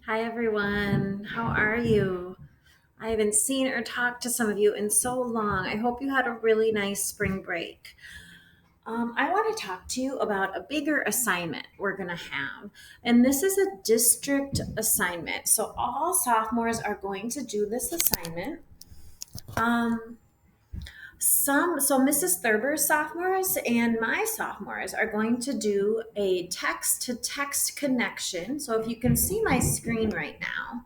Hi, everyone. How are you? I haven't seen or talked to some of you in so long. I hope you had a really nice spring break. I want to talk to you about a bigger assignment we're going to have. And this is a district assignment. So, all sophomores are going to do this assignment. Um, so Mrs. Thurber's sophomores and my sophomores are going to do a text to text connection. So, if you can see my screen right now,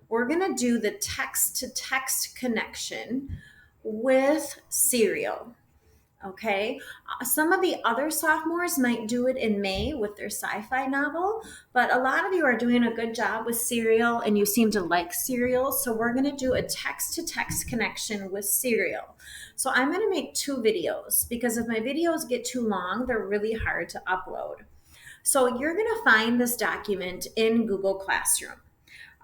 we're going to do the text to text connection with Serial. Okay. Some of the other sophomores might do it in May with their sci fi novel, but a lot of you are doing a good job with Serial and you seem to like Serial. So we're going to do a text to text connection with Serial. So I'm going to make two videos because if my videos get too long, they're really hard to upload. So you're going to find this document in Google Classroom.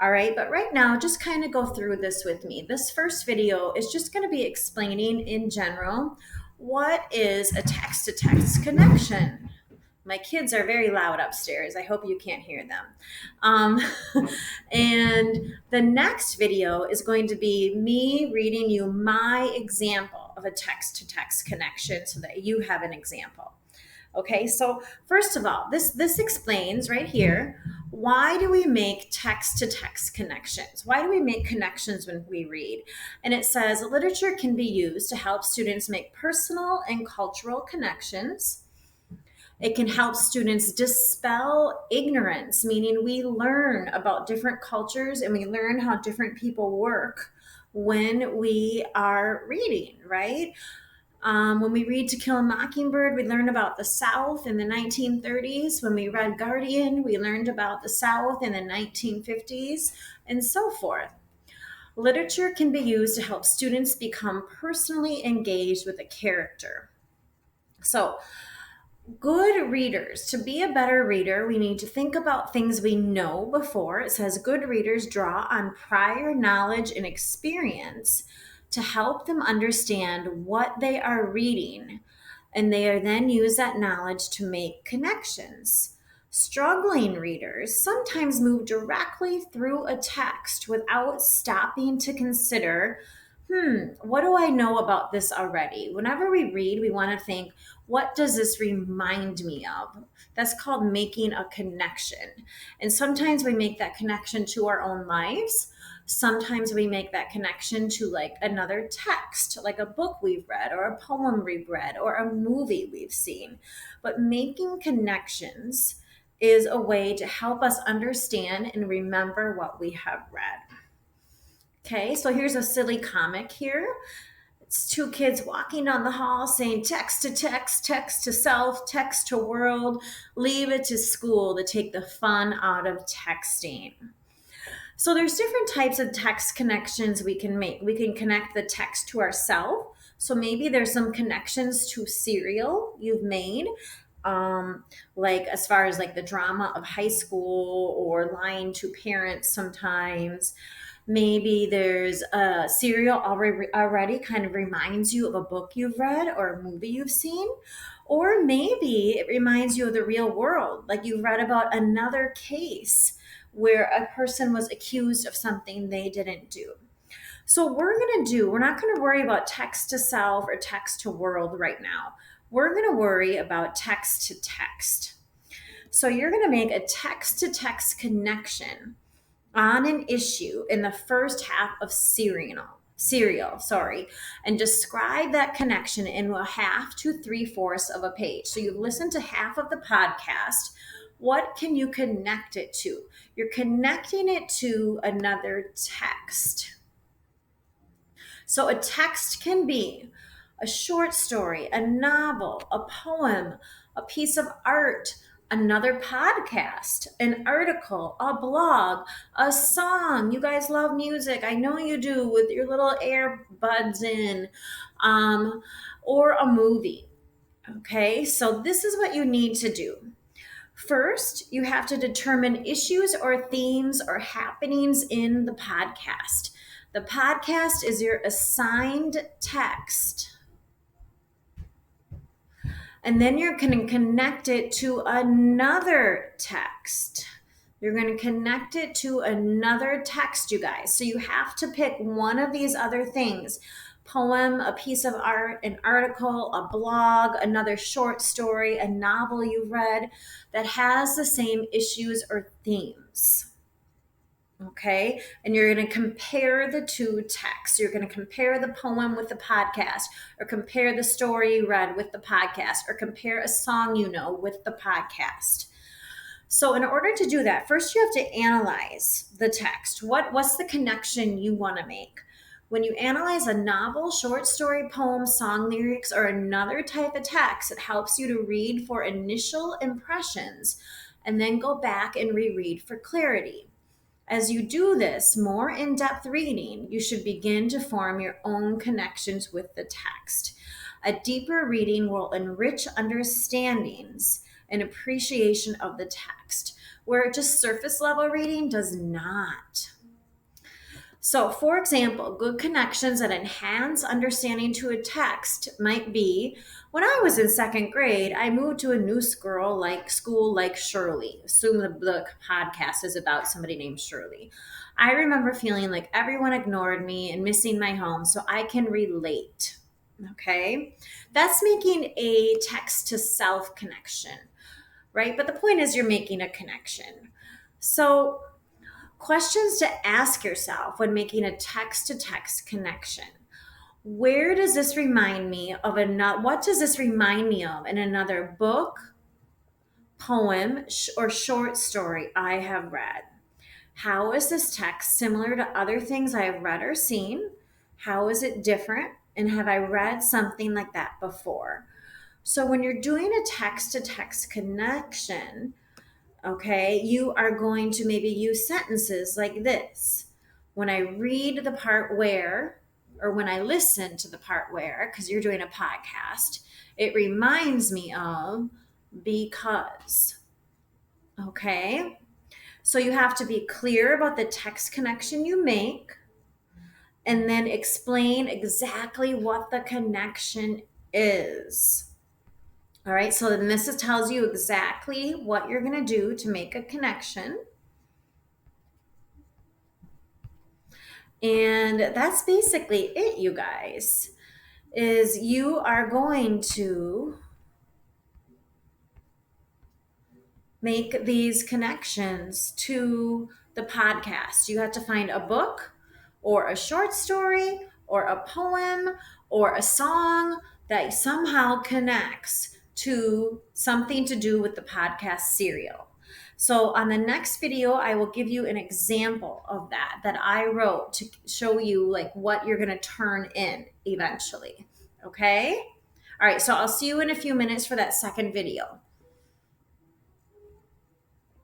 All right, but right now, just kind of go through this with me. This first video is just going to be explaining in general what is a text to text connection. My kids are very loud upstairs. I hope you can't hear them. Um, and the next video is going to be me reading you my example of a text to text connection so that you have an example. Okay, so first of all, this explains right here, why do we make text to text connections? Why do we make connections when we read? And it says literature can be used to help students make personal and cultural connections. It can help students dispel ignorance, meaning we learn about different cultures and we learn how different people work when we are reading, right? When we read To Kill a Mockingbird, we learn about the South in the 1930s. When we read Guardian, we learned about the South in the 1950s, and so forth. Literature can be used to help students become personally engaged with a character. So, good readers, to be a better reader, we need to think about things we know before. It says good readers draw on prior knowledge and experience to help them understand what they are reading, and they are then use that knowledge to make connections. Struggling readers sometimes move directly through a text without stopping to consider, what do I know about this already? Whenever we read, we want to think, what does this remind me of? That's called making a connection. And sometimes we make that connection to our own lives. Sometimes we make that connection to like another text, like a book we've read or a poem we've read or a movie we've seen. But making connections is a way to help us understand and remember what we have read. Okay, so here's a silly comic here. It's two kids walking down the hall saying text to text, text to self, text to world, leave it to school to take the fun out of texting. So there's different types of text connections we can make. We can connect the text to ourselves. So maybe there's some connections to Serial you've made, like as far as like the drama of high school or lying to parents sometimes. Maybe there's a Serial already kind of reminds you of a book you've read or a movie you've seen. Or maybe it reminds you of the real world, like you've read about another case where a person was accused of something they didn't do. So we're not going to worry about text to self or text to world right now. We're going to worry about text to text. So you're going to make a text to text connection on an issue in the first half of serial, and describe that connection in a half to three-fourths of a page. So you've listened to half of the podcast. What can you connect it to? You're connecting it to another text. So a text can be a short story, a novel, a poem, a piece of art, another podcast, an article, a blog, a song. You guys love music. I know you do, with your little earbuds in, or a movie. Okay, so this is what you need to do. First, you have to determine issues or themes or happenings in the podcast. The podcast is your assigned text. And then you're going to connect it to another text. You're going to connect it to another text, you guys. So you have to pick one of these other things: poem, a piece of art, an article, a blog, another short story, a novel you've read that has the same issues or themes. Okay. And you're going to compare the two texts. You're going to compare the poem with the podcast, or compare the story you read with the podcast, or compare a song you know with the podcast. So in order to do that, first you have to analyze the text. What's the connection you want to make? When you analyze a novel, short story, poem, song lyrics, or another type of text, it helps you to read for initial impressions and then go back and reread for clarity. As you do this more in-depth reading, you should begin to form your own connections with the text. A deeper reading will enrich understandings and appreciation of the text, where just surface level reading does not. So, for example, good connections that enhance understanding to a text might be: when I was in second grade, I moved to a new school like Shirley. Assume the podcast is about somebody named Shirley. I remember feeling like everyone ignored me and missing my home, so I can relate. Okay, that's making a text to self connection, right? But the point is, you're making a connection. So, questions to ask yourself when making a text to text connection: where does this remind me of what does this remind me of in another book, poem, or short story I have read? How is this text similar to other things I have read or seen? How is it different? And have I read something like that before? So when you're doing a text to text connection, okay, you are going to maybe use sentences like this: when I read the part where, or when I listen to the part where, because you're doing a podcast, it reminds me of because. Okay, so you have to be clear about the text connection you make, and then explain exactly what the connection is. All right, so then this tells you exactly what you're going to do to make a connection. And that's basically it, you guys. Is you are going to make these connections to the podcast. You have to find a book or a short story or a poem or a song that somehow connects to something to do with the podcast serial. So on the next video, I will give you an example of that I wrote to show you like what you're going to turn in eventually. Okay? All right, so I'll see you in a few minutes for that second video.